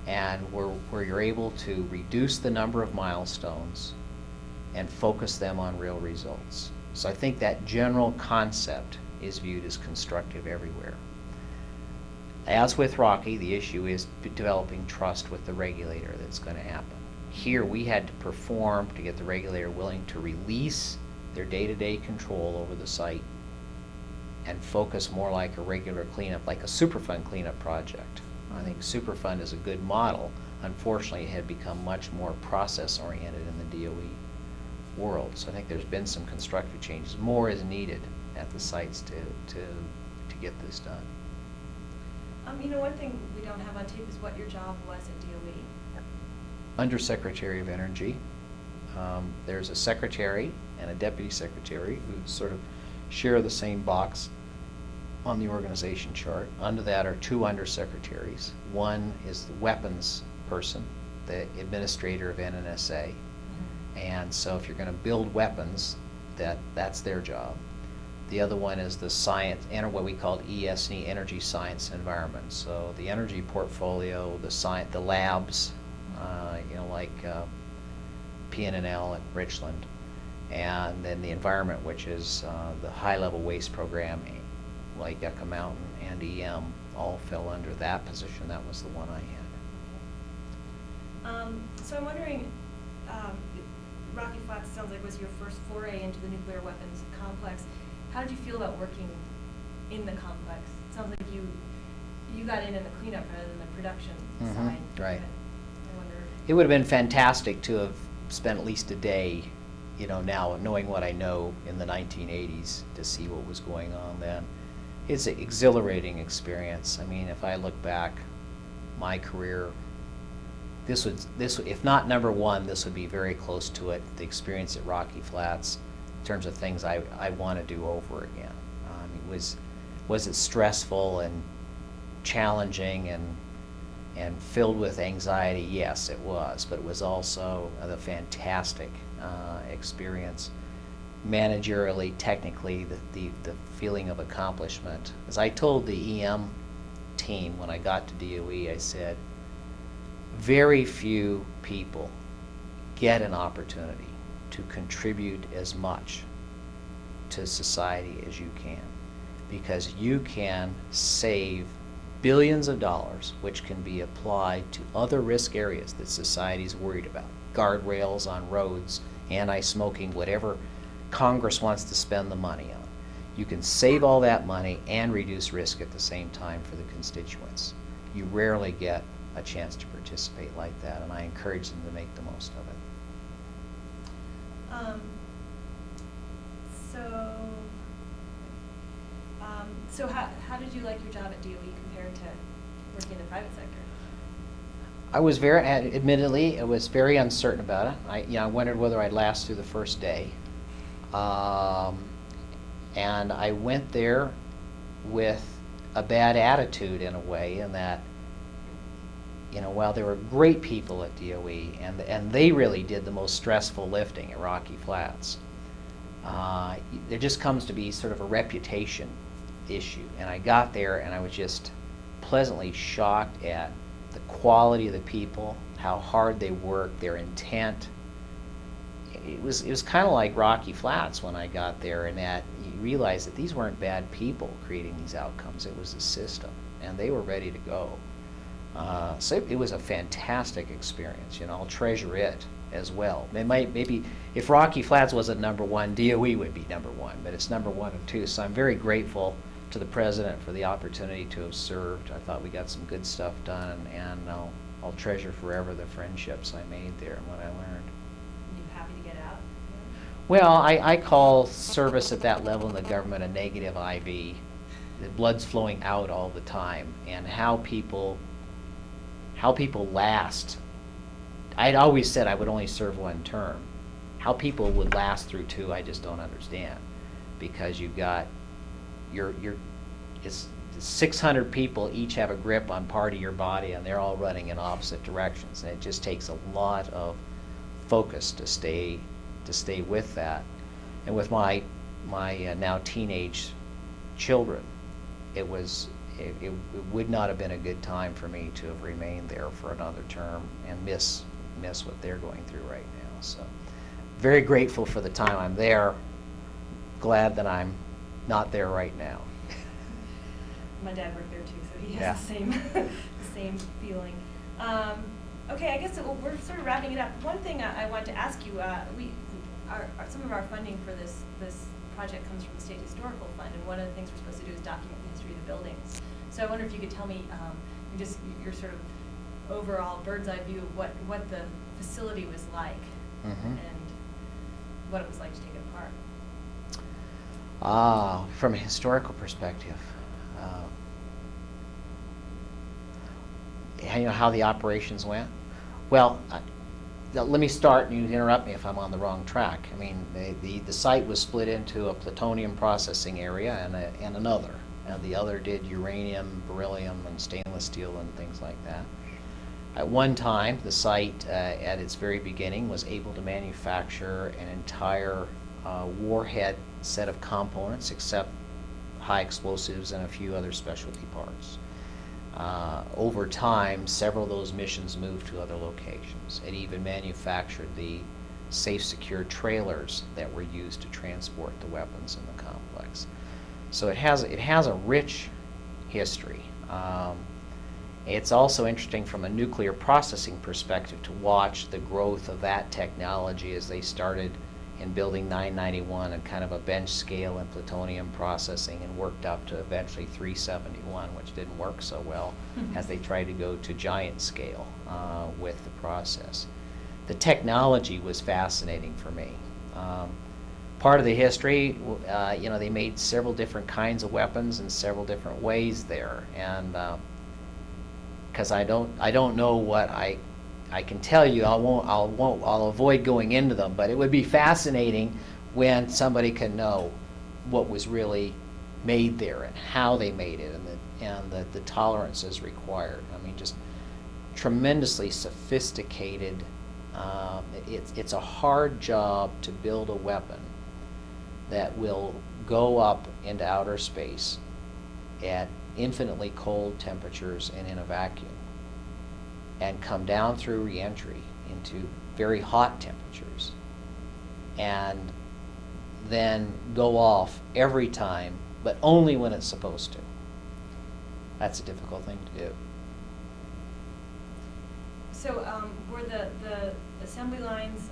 and where you're able to reduce the number of milestones and focus them on real results. So I think that general concept is viewed as constructive everywhere. As with Rocky, the issue is developing trust with the regulator that's going to happen. Here we had to perform to get the regulator willing to release their day-to-day control over the site and focus more like a regular cleanup, like a Superfund cleanup project. I think Superfund is a good model. Unfortunately, it had become much more process-oriented in the DOE world. So I think there's been some constructive changes. More is needed at the sites to get this done. One thing we don't have on tape is what your job was at DOE. Undersecretary of Energy. There's a secretary and a deputy secretary who sort of share the same box on the organization chart. Under that are 2 undersecretaries. One is the weapons person, the administrator of NNSA, And so if you're going to build weapons, that's their job. The other one is the science, and what we call ES&E, energy science and environment. So the energy portfolio, the labs, like PNNL at Richland, and then the environment, which is the high-level waste program, like Yucca Mountain and EM, all fell under that position. That was the one I had. So I'm wondering, Rocky Flats sounds like was your first foray into the nuclear weapons complex. How did you feel about working in the complex? It sounds like you got in the cleanup rather than the production side. Right. I wonder. It would have been fantastic to have spent at least a day, now knowing what I know in the 1980s, to see what was going on then. It's an exhilarating experience. I mean, if I look back, my career, this if not number one, this would be very close to it. The experience at Rocky Flats, in terms of things I want to do over again. Was it stressful and challenging and filled with anxiety? Yes, it was, but it was also a fantastic experience. Managerially, technically, the feeling of accomplishment. As I told the EM team when I got to DOE, I said, very few people get an opportunity to contribute as much to society as you can, because you can save billions of dollars, which can be applied to other risk areas that society is worried about. Guardrails on roads, anti-smoking, whatever Congress wants to spend the money on. You can save all that money and reduce risk at the same time for the constituents. You rarely get a chance to participate like that, and I encourage them to make the most of it. So how did you like your job at DOE compared to working in the private sector? I was admittedly, I was very uncertain about it. I wondered whether I'd last through the first day. And I went there with a bad attitude in a way, in that, while there were great people at DOE, and they really did the most stressful lifting at Rocky Flats, there just comes to be sort of a reputation issue. And I got there and I was just pleasantly shocked at the quality of the people, how hard they worked, their intent. It was kind of like Rocky Flats when I got there, in that you realize that these weren't bad people creating these outcomes. It was the system, and they were ready to go. So it was a fantastic experience. I'll treasure it as well. Maybe if Rocky Flats wasn't number one, DOE would be number one, but it's number one and two. So I'm very grateful to the president for the opportunity to have served. I thought we got some good stuff done, and I'll treasure forever the friendships I made there and what I learned. You happy to get out? Well, I call service at that level in the government a negative IV. The blood's flowing out all the time, and how people last. I'd always said I would only serve one term. How people would last through two, I just don't understand, because you've got it's 600 people each have a grip on part of your body, and they're all running in opposite directions, and it just takes a lot of focus to stay with that. And with my now teenage children, it would not have been a good time for me to have remained there for another term and miss what they're going through right now. So very grateful for the time I'm there. Glad that I'm not there right now. My dad worked there too, so he has Yeah. the same feeling. Okay, I guess we're sort of wrapping it up. One thing I wanted to ask you, some of our funding for this project comes from the State Historical Fund, and one of the things we're supposed to do is document the history of the buildings. So I wonder if you could tell me just your sort of overall bird's eye view of what the facility was like, and what it was like to take it apart. From a historical perspective, how the operations went. Well, let me start, and you interrupt me if I'm on the wrong track. I mean, the site was split into a plutonium processing area and another. And the other did uranium, beryllium, and stainless steel and things like that. At one time, the site, at its very beginning, was able to manufacture an entire warhead set of components, except high explosives and a few other specialty parts. Over time, several of those missions moved to other locations. It even manufactured the safe, secure trailers that were used to transport the weapons in the complex. So it has a rich history. It's also interesting from a nuclear processing perspective to watch the growth of that technology as they started in building 991 and kind of a bench scale in plutonium processing, and worked up to eventually 371, which didn't work so well as they tried to go to giant scale with the process. The technology was fascinating for me. Part of the history, they made several different kinds of weapons in several different ways there, and because I don't know what I can tell you, I'll avoid going into them, but it would be fascinating when somebody can know what was really made there and how they made it, and the tolerances required. I mean, just tremendously sophisticated. It's a hard job to build a weapon that will go up into outer space at infinitely cold temperatures and in a vacuum, and come down through reentry into very hot temperatures, and then go off every time, but only when it's supposed to. That's a difficult thing to do. So were the assembly lines,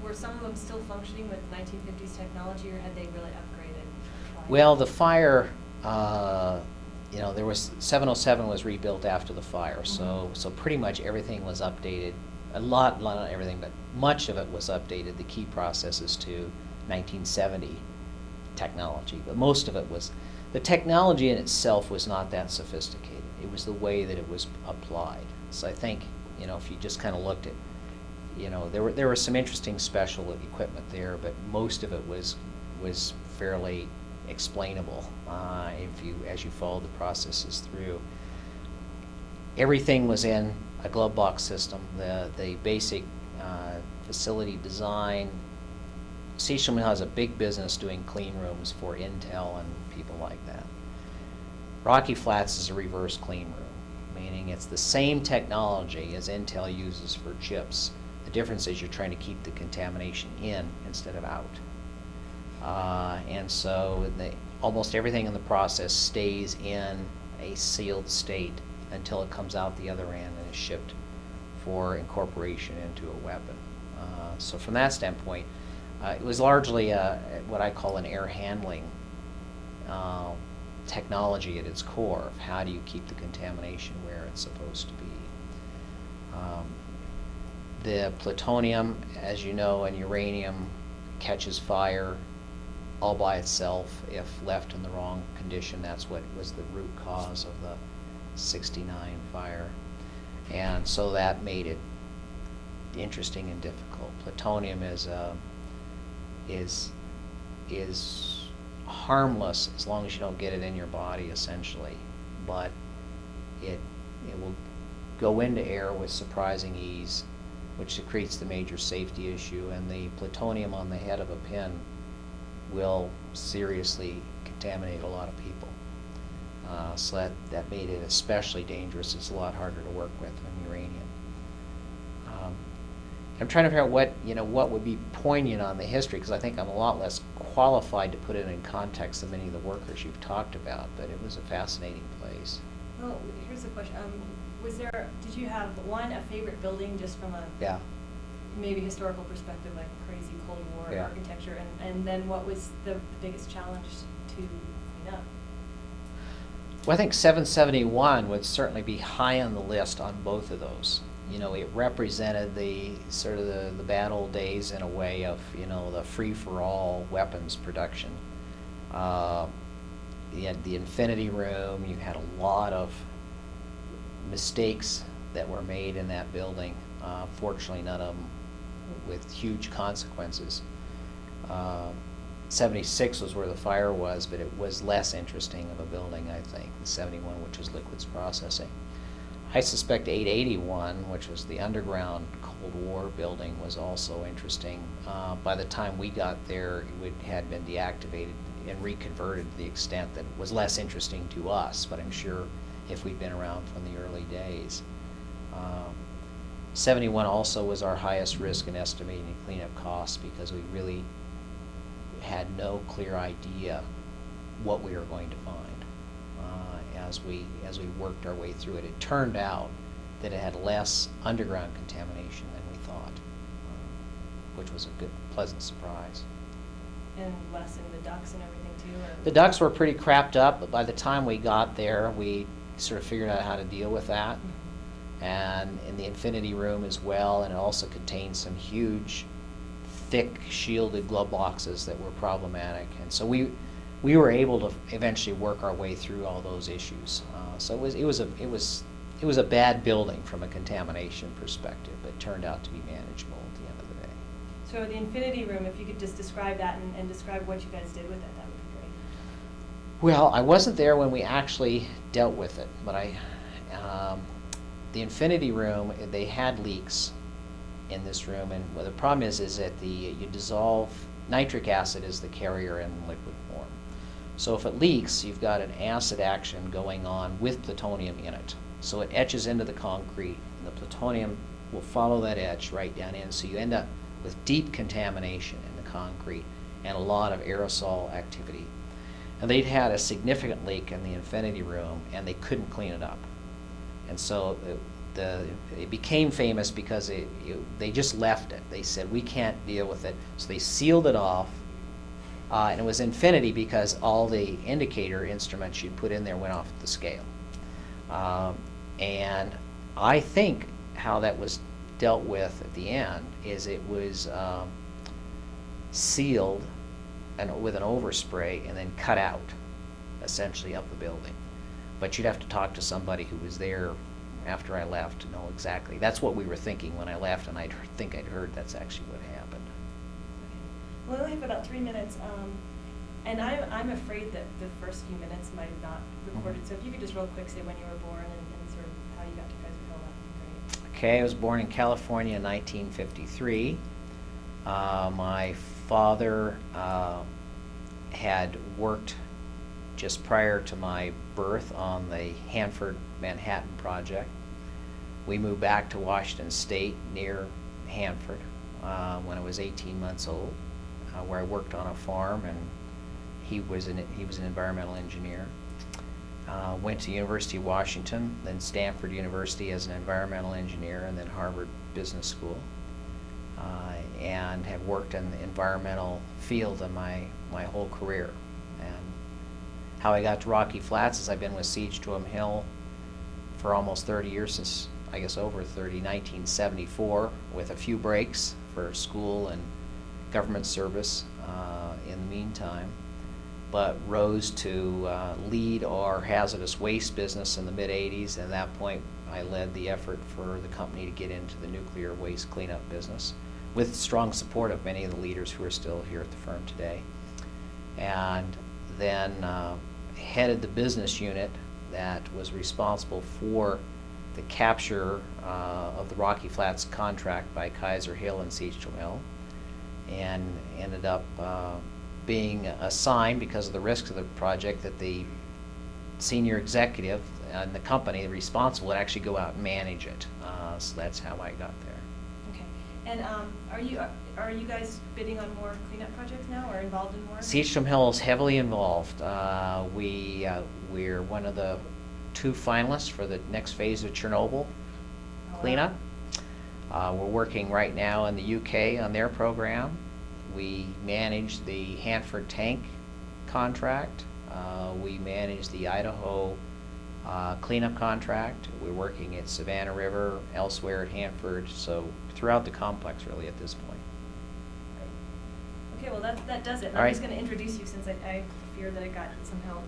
were some of them still functioning with 1950s technology, or had they really upgraded? Well, the fire, there was 707 was rebuilt after the fire, so pretty much everything was updated. Not everything, but much of it was updated. The key processes to 1970 technology, but most of it was. The technology in itself was not that sophisticated. It was the way that it was applied. So I think, if you just kind of looked at, there were some interesting special equipment there, but most of it was fairly explainable as you followed the processes through. Everything was in a glove box system. The basic facility design. CH2M Hill has a big business doing clean rooms for Intel and people like that. Rocky Flats is a reverse clean room, meaning it's the same technology as Intel uses for chips. The difference is you're trying to keep the contamination in instead of out. And so almost everything in the process stays in a sealed state until it comes out the other end and is shipped for incorporation into a weapon. So from that standpoint, it was largely what I call an air handling technology at its core of how do you keep the contamination where it's supposed to be. The plutonium, as you know, and uranium catches fire all by itself if left in the wrong condition. That's what was the root cause of the 69 fire. And so that made it interesting and difficult. Plutonium is harmless as long as you don't get it in your body, essentially, but it will go into air with surprising ease, which creates the major safety issue, and the plutonium on the head of a pin will seriously contaminate a lot of people. So that made it especially dangerous. It's a lot harder to work with than uranium. I'm trying to figure out what would be poignant on the history, because I think I'm a lot less qualified to put it in context than many of the workers you've talked about, but it was a fascinating place. Well, here's the question. Did you have a favorite building just from a maybe historical perspective, like crazy Cold War architecture, and then what was the biggest challenge to clean up? Well, I think 771 would certainly be high on the list on both of those. It represented the sort of the bad old days in a way of, the free-for-all weapons production. You had the infinity room. You had a lot of mistakes that were made in that building. Fortunately, none of them with huge consequences. 76 was where the fire was, but it was less interesting of a building, I think, than 71, which was liquids processing. I suspect 881, which was the underground Cold War building, was also interesting. By the time we got there, it had been deactivated and reconverted to the extent that it was less interesting to us, but I'm sure if we'd been around from the early days. 71 also was our highest risk in estimating cleanup costs because we really had no clear idea what we were going to find as we worked our way through it. It turned out that it had less underground contamination than we thought, which was a good, pleasant surprise. And less in the ducts and everything too? Or? The ducts were pretty crapped up, but by the time we got there, we sort of figured out how to deal with that. Mm-hmm. And in the infinity room as well, and it also contained some huge, thick, shielded glove boxes that were problematic. And so we were able to eventually work our way through all those issues. So it was a bad building from a contamination perspective, but turned out to be manageable at the end of the day. So the infinity room, if you could just describe that and describe what you guys did with it, that would be great. Well, I wasn't there when we actually dealt with it, but the infinity room, they had leaks in this room, and well, the problem is that you dissolve nitric acid is the carrier in liquid form. So if it leaks, you've got an acid action going on with plutonium in it. So it etches into the concrete, and the plutonium will follow that etch right down in. So you end up with deep contamination in the concrete and a lot of aerosol activity. And they'd had a significant leak in the infinity room, and they couldn't clean it up. And so it became famous because they just left it. They said, we can't deal with it. So they sealed it off. And it was infinity because all the indicator instruments you'd put in there went off the scale. And I think how that was dealt with at the end is it was sealed with an overspray and then cut out, essentially, up the building. But you'd have to talk to somebody who was there after I left to know exactly. That's what we were thinking when I left, and I think I'd heard that's actually what happened. Well, we only have about 3 minutes, and I'm afraid that the first few minutes might have not recorded. So if you could just real quick say when you were born and sort of how you got to Kaiser-Hill, that would be great. Okay, I was born in California in 1953. My father had worked just prior to my birth on the Hanford Manhattan project. We moved back to Washington State near Hanford when I was 18 months old, where I worked on a farm, and he was an environmental engineer. Went to University of Washington, then Stanford University as an environmental engineer, and then Harvard Business School, and have worked in the environmental field in my whole career. And how I got to Rocky Flats is I've been with CH2M Hill for almost 30 years, since I guess over 30, 1974, with a few breaks for school and government service in the meantime, but rose to lead our hazardous waste business in the mid-'80s. And at that point, I led the effort for the company to get into the nuclear waste cleanup business, with strong support of many of the leaders who are still here at the firm today. And then headed the business unit that was responsible for the capture of the Rocky Flats contract by Kaiser-Hill and CH2M Hill, and ended up being assigned, because of the risks of the project, that the senior executive in the company responsible would actually go out and manage it. So that's how I got there. Okay. And are you guys bidding on more cleanup projects now, or involved in more? CH2M Hill is heavily involved. We're one of the 2 finalists for the next phase of Chernobyl cleanup. We're working right now in the UK on their program. We manage the Hanford tank contract. We manage the Idaho cleanup contract. We're working at Savannah River, elsewhere at Hanford, so throughout the complex really at this point. Okay, well that does it. And All I'm right. just going to introduce you, since I fear that I got somehow.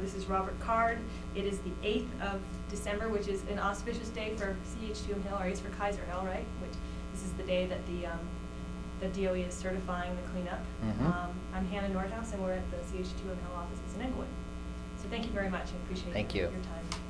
This is Robert Card. It is the 8th of December, which is an auspicious day for CH2M Hill, or it's for Kaiser-Hill, right? Which this is the day that the DOE is certifying the cleanup. Mhm. I'm Hannah Nordhaus, and we're at the CH2M Hill offices in Englewood. So thank you very much. I appreciate Thank you. your time.